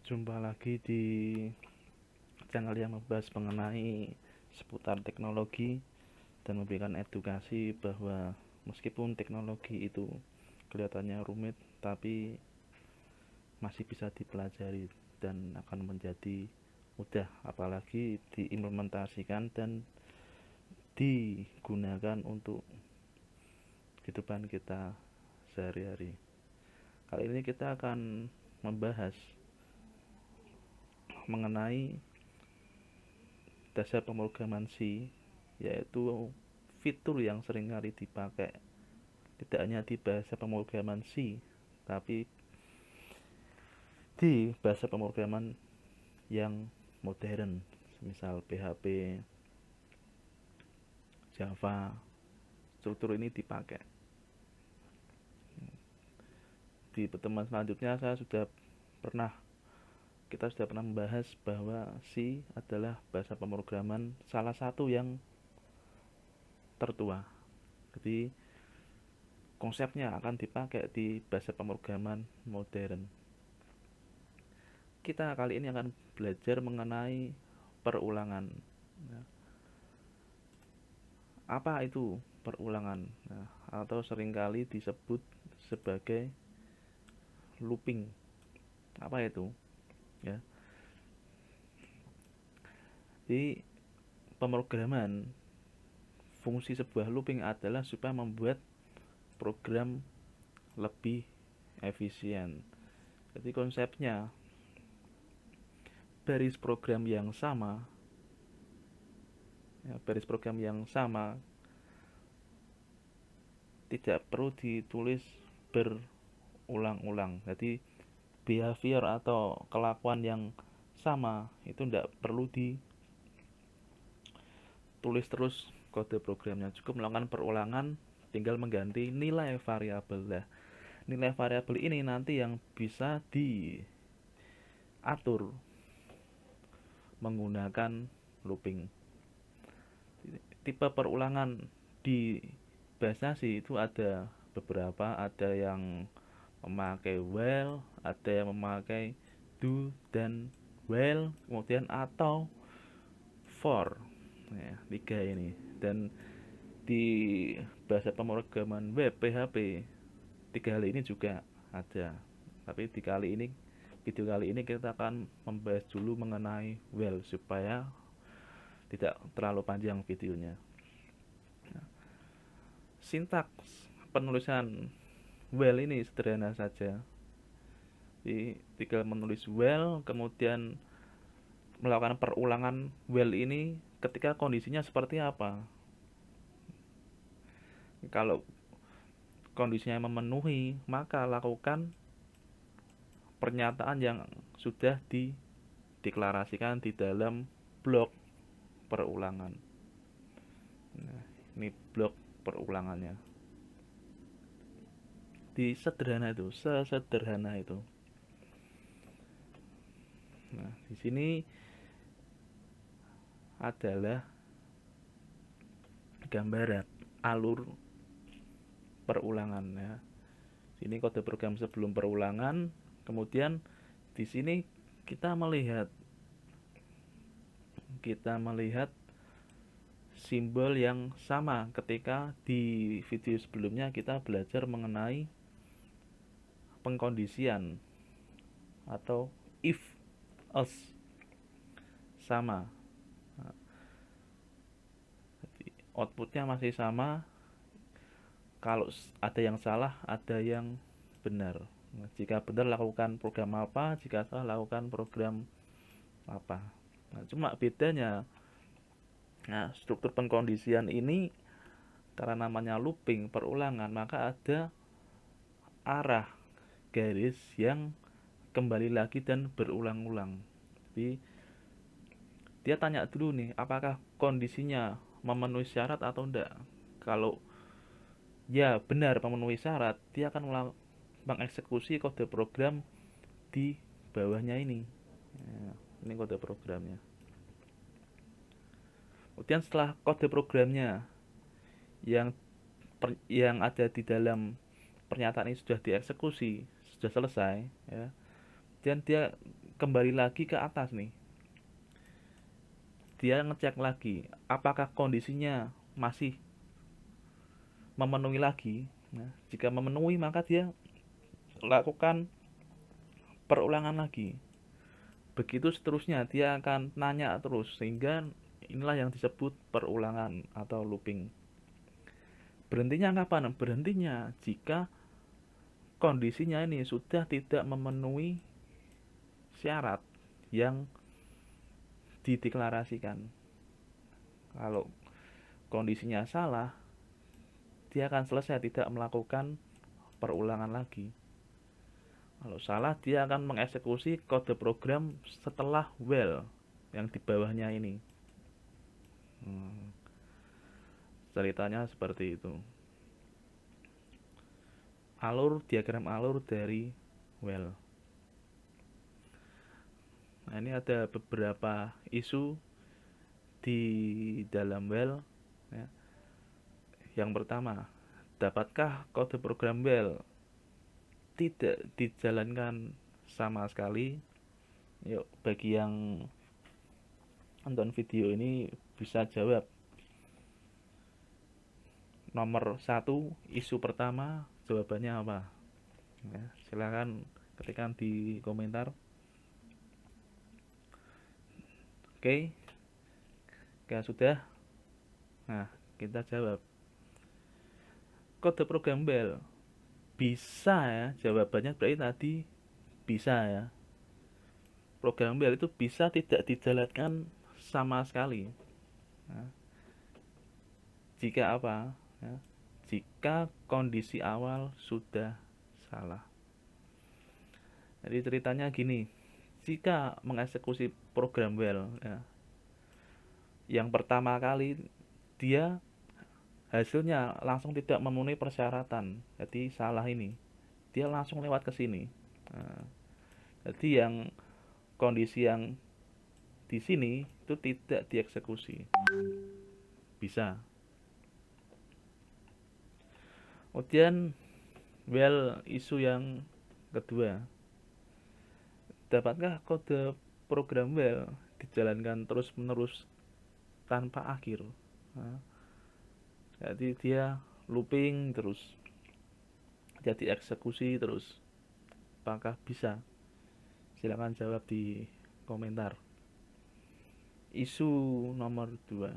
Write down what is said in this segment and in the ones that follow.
Jumpa lagi di channel yang membahas mengenai seputar teknologi dan memberikan edukasi bahwa meskipun teknologi itu kelihatannya rumit, tapi masih bisa dipelajari dan akan menjadi mudah apalagi diimplementasikan dan digunakan untuk kehidupan kita sehari-hari. Kali ini kita akan membahas mengenai dasar pemrograman C, yaitu fitur yang seringkali dipakai tidak hanya di bahasa pemrograman C, tapi di bahasa pemrograman yang modern, misal PHP, Java. Struktur ini dipakai. Di pertemuan selanjutnya kita sudah pernah membahas bahwa C adalah bahasa pemrograman salah satu yang tertua. Jadi konsepnya akan dipakai di bahasa pemrograman modern. Kita kali ini akan belajar mengenai perulangan. Nah, apa itu perulangan? Nah, atau seringkali disebut sebagai looping. Apa itu? Ya. Di pemrograman, fungsi sebuah looping adalah supaya membuat program lebih efisien. Jadi konsepnya baris program yang sama tidak perlu ditulis berulang-ulang. Jadi behavior atau kelakuan yang sama itu tidak perlu ditulis terus kode programnya, cukup melakukan perulangan, tinggal mengganti nilai variabel. Nah, nilai variabel ini nanti yang bisa diatur menggunakan looping. Tipe perulangan di bahasa C itu ada beberapa, ada yang memakai while, ada yang memakai do dan while, kemudian atau for. Ya, tiga ini. Dan di bahasa pemrograman web PHP tiga hal ini juga ada. Tapi video kali ini kita akan membahas dulu mengenai while supaya tidak terlalu panjang videonya. Nah, sintaks penulisan while ini sederhana saja. Jadi tinggal menulis while, kemudian melakukan perulangan while ini ketika kondisinya seperti apa. Kalau kondisinya memenuhi, maka lakukan pernyataan yang sudah dideklarasikan di dalam blok perulangan. Nah, ini blok perulangannya. Sesederhana itu. Nah, di sini adalah gambaran alur perulangan ya. Ini kode program sebelum perulangan, kemudian di sini kita melihat simbol yang sama ketika di video sebelumnya kita belajar mengenai pengkondisian atau if else sama. Nah, outputnya masih sama. Kalau ada yang salah, ada yang benar. Nah, jika benar lakukan program apa, jika salah lakukan program apa. Nah, cuma bedanya, struktur pengkondisian ini karena namanya looping perulangan, maka ada arah garis yang kembali lagi dan berulang-ulang. Jadi dia tanya dulu nih, apakah kondisinya memenuhi syarat atau enggak. Kalau ya benar memenuhi syarat, dia akan mengeksekusi kode program di bawahnya ini. Ya, ini kode programnya. Kemudian setelah kode programnya yang ada di dalam pernyataan ini sudah dieksekusi, sudah selesai, ya, dan dia kembali lagi ke atas nih, dia ngecek lagi apakah kondisinya masih memenuhi lagi. Nah, jika memenuhi maka dia lakukan perulangan lagi. Begitu seterusnya, dia akan nanya terus, sehingga inilah yang disebut perulangan atau looping. Berhentinya kapan? Berhentinya jika kondisinya ini sudah tidak memenuhi syarat yang dideklarasikan. Kalau kondisinya salah, dia akan selesai, tidak melakukan perulangan lagi. Kalau salah, dia akan mengeksekusi kode program setelah while yang di bawahnya ini. Ceritanya seperti itu. Diagram alur dari while. Nah, ini ada beberapa isu di dalam while, ya. Yang pertama, dapatkah kode program while tidak dijalankan sama sekali? Yuk, bagi yang nonton video ini bisa jawab. Nomor 1, isu pertama, jawabannya apa? Ya, silakan ketikkan di komentar. Oke, sudah. Nah, kita jawab. Kode program while bisa ya, jawabannya berarti tadi bisa ya. Program while itu bisa tidak dijalankan sama sekali. Nah, jika apa? Ya, jika kondisi awal sudah salah. Jadi ceritanya gini, jika mengeksekusi program while, ya, yang pertama kali dia hasilnya langsung tidak memenuhi persyaratan, jadi salah ini, dia langsung lewat ke sini. Nah, jadi yang kondisi yang di sini itu tidak dieksekusi, bisa. Kemudian isu yang kedua, dapatkah kode program while dijalankan terus menerus tanpa akhir? Nah, jadi dia looping terus, jadi eksekusi terus. Apakah bisa? Silakan jawab di komentar. Isu nomor 2.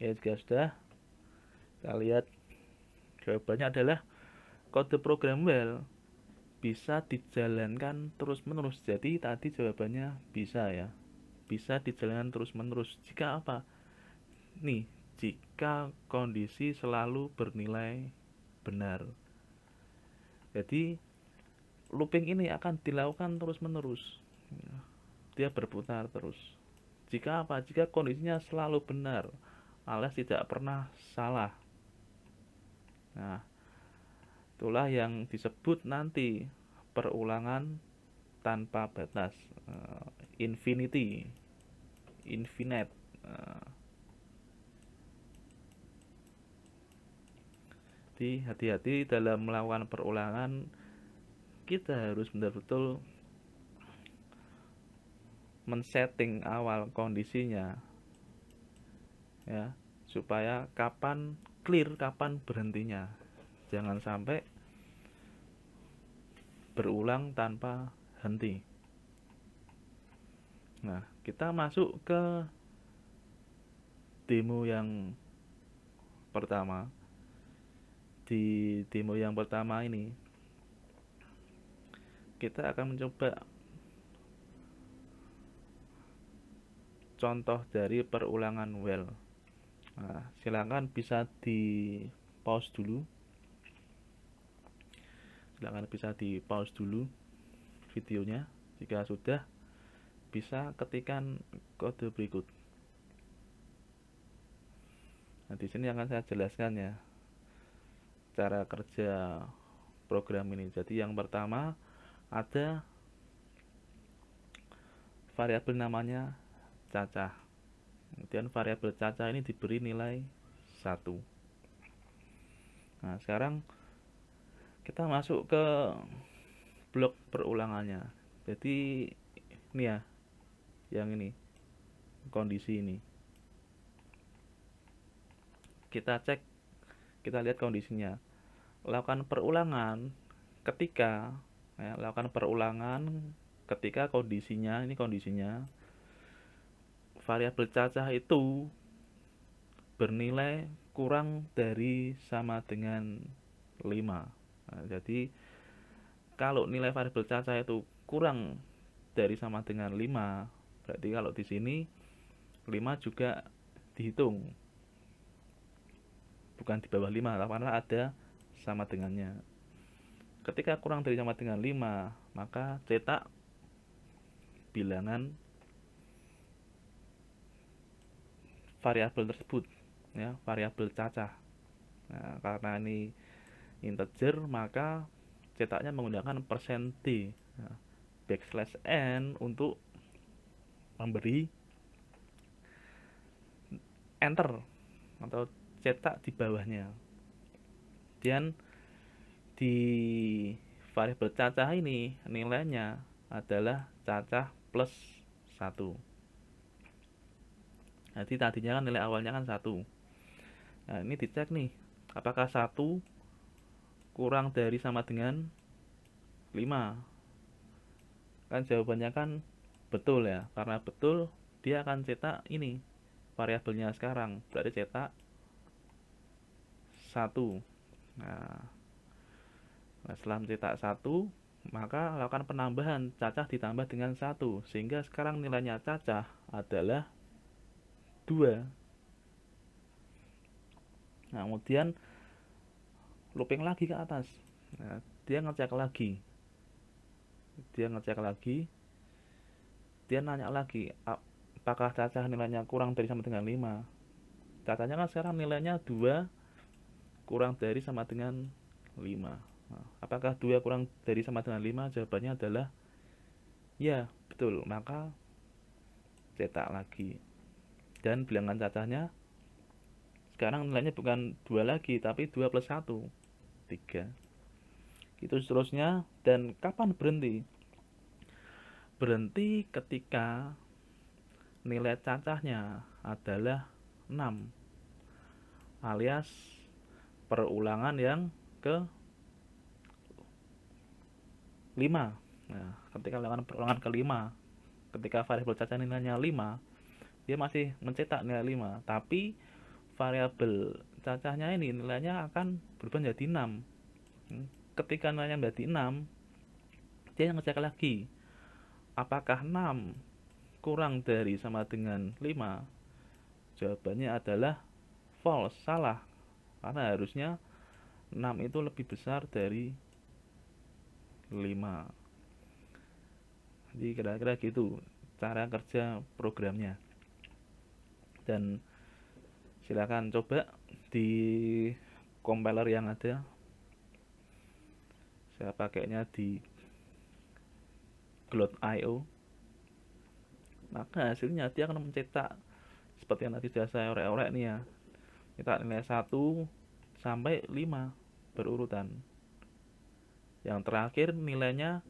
Ya, jika sudah, kita lihat jawabannya adalah kode program while bisa dijalankan terus-menerus. Jadi tadi jawabannya bisa ya. Bisa dijalankan terus-menerus. Jika apa? Nih, jika kondisi selalu bernilai benar. Jadi looping ini akan dilakukan terus-menerus. Dia berputar terus. Jika apa? Jika kondisinya selalu benar, alias tidak pernah salah. Nah, itulah yang disebut nanti perulangan tanpa batas, infinite. Jadi hati-hati dalam melakukan perulangan. Kita harus benar-benar men-setting awal kondisinya, ya, supaya kapan clear, kapan berhentinya. Jangan sampai berulang tanpa henti. Nah, kita masuk ke demo yang pertama. Di demo yang pertama ini kita akan mencoba contoh dari perulangan while. Nah, silakan bisa di pause dulu. Videonya. Jika sudah, bisa ketikkan kode berikut. Nah, di sini akan saya jelaskan ya cara kerja program ini. Jadi yang pertama ada variabel namanya cacah. Kemudian variabel cacah ini diberi nilai 1. Nah, sekarang kita masuk ke blok perulangannya. Jadi ini ya, yang ini kondisi ini kita cek, kita lihat kondisinya. Lakukan perulangan ketika lakukan perulangan ketika kondisinya, ini kondisinya variabel cacah itu bernilai kurang dari sama dengan 5. Nah, jadi kalau nilai variabel cacah itu kurang dari sama dengan 5, berarti kalau di sini 5 juga dihitung, bukan di bawah 5 karena ada sama dengannya. Ketika kurang dari sama dengan 5, maka cetak bilangan variabel tersebut, ya, variabel cacah. Nah, karena ini integer, maka cetaknya menggunakan persen %d, nah, backslash n untuk memberi enter atau cetak di bawahnya. Dan di variabel cacah ini nilainya adalah cacah plus 1. Jadi tadinya kan nilai awalnya kan 1. Nah, ini dicek nih, apakah 1 kurang dari sama dengan 5? Kan jawabannya kan betul ya. Karena betul, dia akan cetak ini variabelnya sekarang, berarti cetak 1. Nah, setelah mencetak 1, maka lakukan penambahan cacah ditambah dengan 1, sehingga sekarang nilainya cacah adalah 2. Nah, kemudian looping lagi ke atas. Nah, dia ngecek lagi, dia nanya lagi, apakah cacah nilainya kurang dari sama dengan 5? Cacahnya kan sekarang nilainya 2 kurang dari sama dengan 5. Nah, apakah 2 kurang dari sama dengan 5? Jawabannya adalah ya, betul. Maka cetak lagi. Dan bilangan cacahnya sekarang nilainya bukan 2 lagi, tapi 2 plus 1, 3. Itu seterusnya. Dan kapan berhenti? Berhenti ketika nilai cacahnya adalah 6, alias perulangan yang ke 5. Nah, ketika melakukan perulangan ke 5, ketika variabel cacah nilainya 5, dia masih mencetak nilai 5, tapi variabel cacahnya ini nilainya akan berubah menjadi 6. Ketika nilainya menjadi 6, dia ngecek lagi, apakah 6 kurang dari sama dengan 5? Jawabannya adalah false, salah. Karena harusnya 6 itu lebih besar dari 5. Jadi kira-kira gitu cara kerja programnya. Dan silakan coba di compiler yang ada. Saya pakainya di Glot.io. Maka hasilnya dia akan mencetak seperti yang tadi sudah saya orek-orek nih ya. Kita nilai 1 sampai 5 berurutan. Yang terakhir nilainya,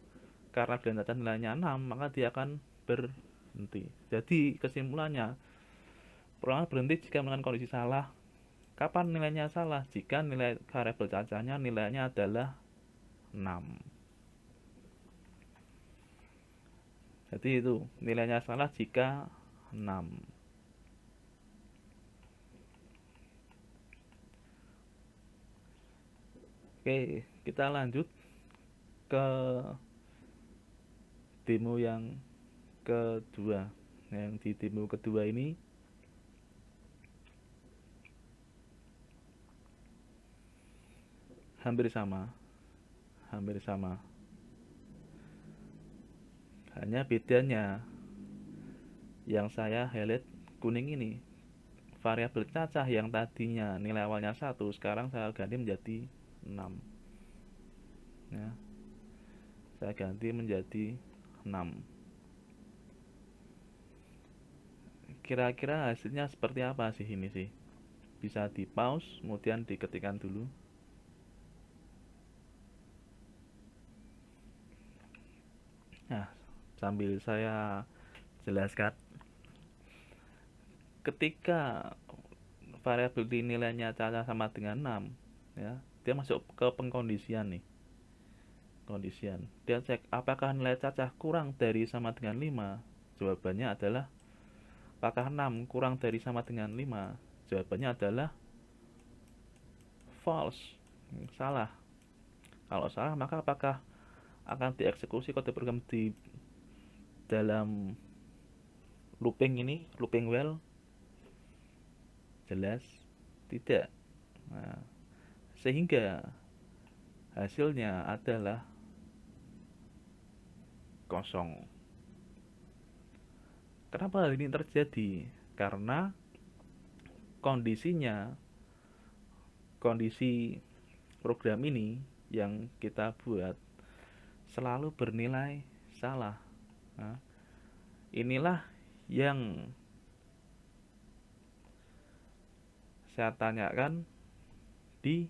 karena bilangan cacah nilainya 6, maka dia akan berhenti. Jadi kesimpulannya, perulangan berhenti jika menggunakan kondisi salah. Kapan nilainya salah? Jika nilai variabel cacahnya nilainya adalah 6. Jadi itu nilainya salah jika 6. Oke, kita lanjut ke demo yang kedua. Yang di demo kedua ini hampir sama. Hanya bedanya yang saya highlight kuning ini, variabel cacah yang tadinya nilai awalnya 1, sekarang saya ganti menjadi 6 ya. Saya ganti menjadi 6. Kira-kira hasilnya seperti apa sih ini sih? Bisa di pause, kemudian diketikkan dulu. Nah, sambil saya jelaskan, ketika variability nilainya caca sama dengan 6, ya, dia masuk ke pengkondisian nih. Kondisian. Dia cek apakah nilai cacah kurang dari sama dengan 5. Jawabannya adalah apakah 6 kurang dari sama dengan 5. Jawabannya adalah false. Salah. Kalau salah, maka apakah akan dieksekusi kode program di dalam looping ini, looping well? Jelas tidak. Nah, sehingga hasilnya adalah kosong. Kenapa hal ini terjadi? Karena kondisinya, kondisi program ini yang kita buat selalu bernilai salah. Nah, inilah yang saya tanyakan di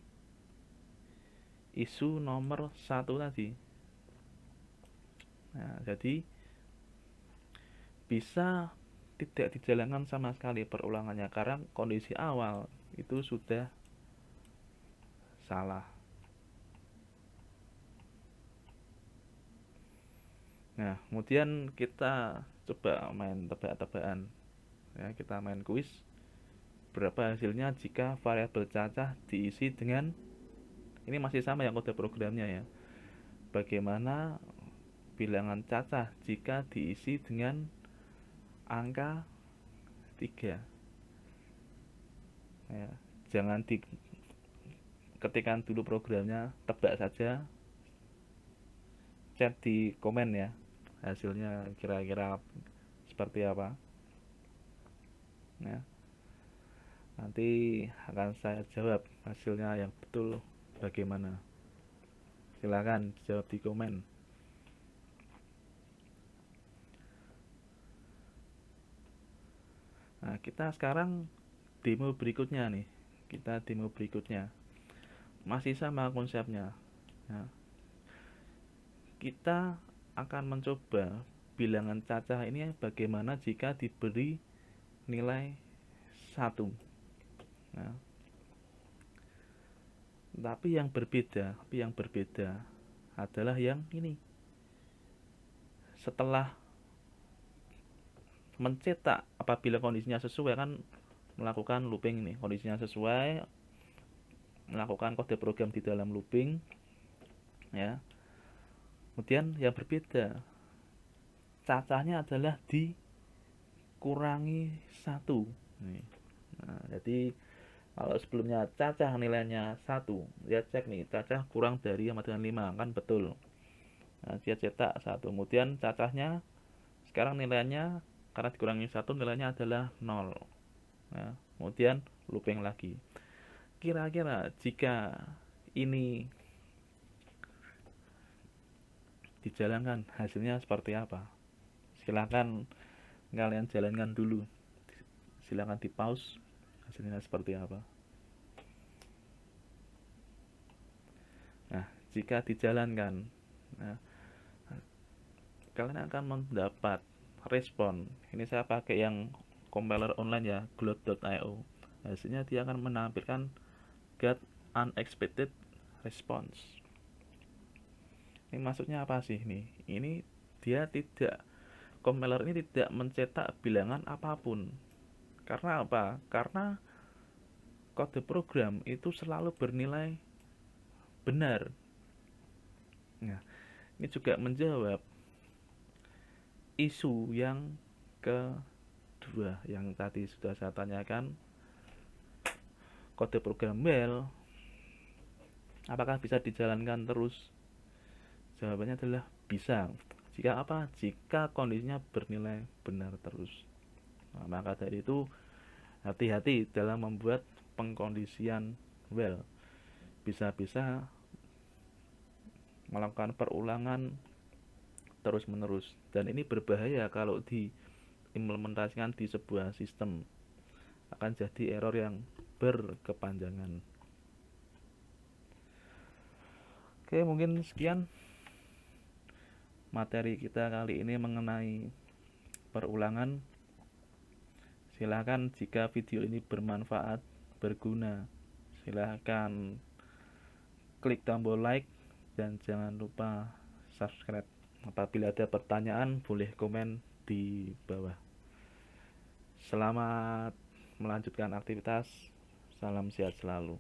isu nomor 1 tadi. Nah, jadi bisa tidak dijalankan sama sekali perulangannya karena kondisi awal itu sudah salah. Nah, kemudian kita coba main tebak-tebakan. Ya, kita main kuis. Berapa hasilnya jika variabel cacah diisi dengan, ini masih sama yang kode programnya ya. Bagaimana bilangan cacah jika diisi dengan angka 3. Ya, jangan diketikkan dulu programnya, tebak saja. Chat di komen ya. Hasilnya kira-kira seperti apa. Ya. Nanti akan saya jawab hasilnya yang betul bagaimana. Silakan jawab di komen. Nah, kita sekarang demo berikutnya nih. Kita demo berikutnya. Masih sama konsepnya. Ya. Kita akan mencoba bilangan cacah ini bagaimana jika diberi nilai 1. Nah, tapi yang berbeda adalah yang ini. Setelah mencetak, apabila kondisinya sesuai, kan melakukan looping ini, kondisinya sesuai, melakukan kode program di dalam looping, ya. Kemudian yang berbeda, cacahnya adalah dikurangi 1. Nah, jadi kalau sebelumnya cacah nilainya 1, dia cek nih, cacah kurang dari sama dengan 5, kan betul. Nah, dia cetak 1, kemudian cacahnya sekarang nilainya karena dikurangi 1 nilainya adalah 0. Nah, kemudian looping lagi. Kira-kira jika ini dijalankan hasilnya seperti apa? Silakan kalian jalankan dulu. Silakan di pause, hasilnya seperti apa. Nah, jika dijalankan, nah, kalian akan mendapat respon. Ini saya pakai yang compiler online ya, gloat.io. Hasilnya dia akan menampilkan get unexpected response. Ini maksudnya apa sih nih? Ini dia tidak, compiler ini tidak mencetak bilangan apapun. Karena apa? Karena kode program itu selalu bernilai benar. Nah, ini juga menjawab isu yang kedua yang tadi sudah saya tanyakan, kode program well apakah bisa dijalankan terus? Jawabannya adalah bisa. Jika apa? Jika kondisinya bernilai benar terus. Nah, maka dari itu hati-hati dalam membuat pengkondisian well. Bisa-bisa melakukan perulangan terus-menerus, dan ini berbahaya kalau diimplementasikan di sebuah sistem. Akan jadi error yang berkepanjangan. Oke, mungkin sekian materi kita kali ini mengenai perulangan. Silahkan jika video ini bermanfaat, berguna, silahkan klik tombol like dan jangan lupa subscribe. Apabila ada pertanyaan boleh komen di bawah. Selamat melanjutkan aktivitas. Salam sehat selalu.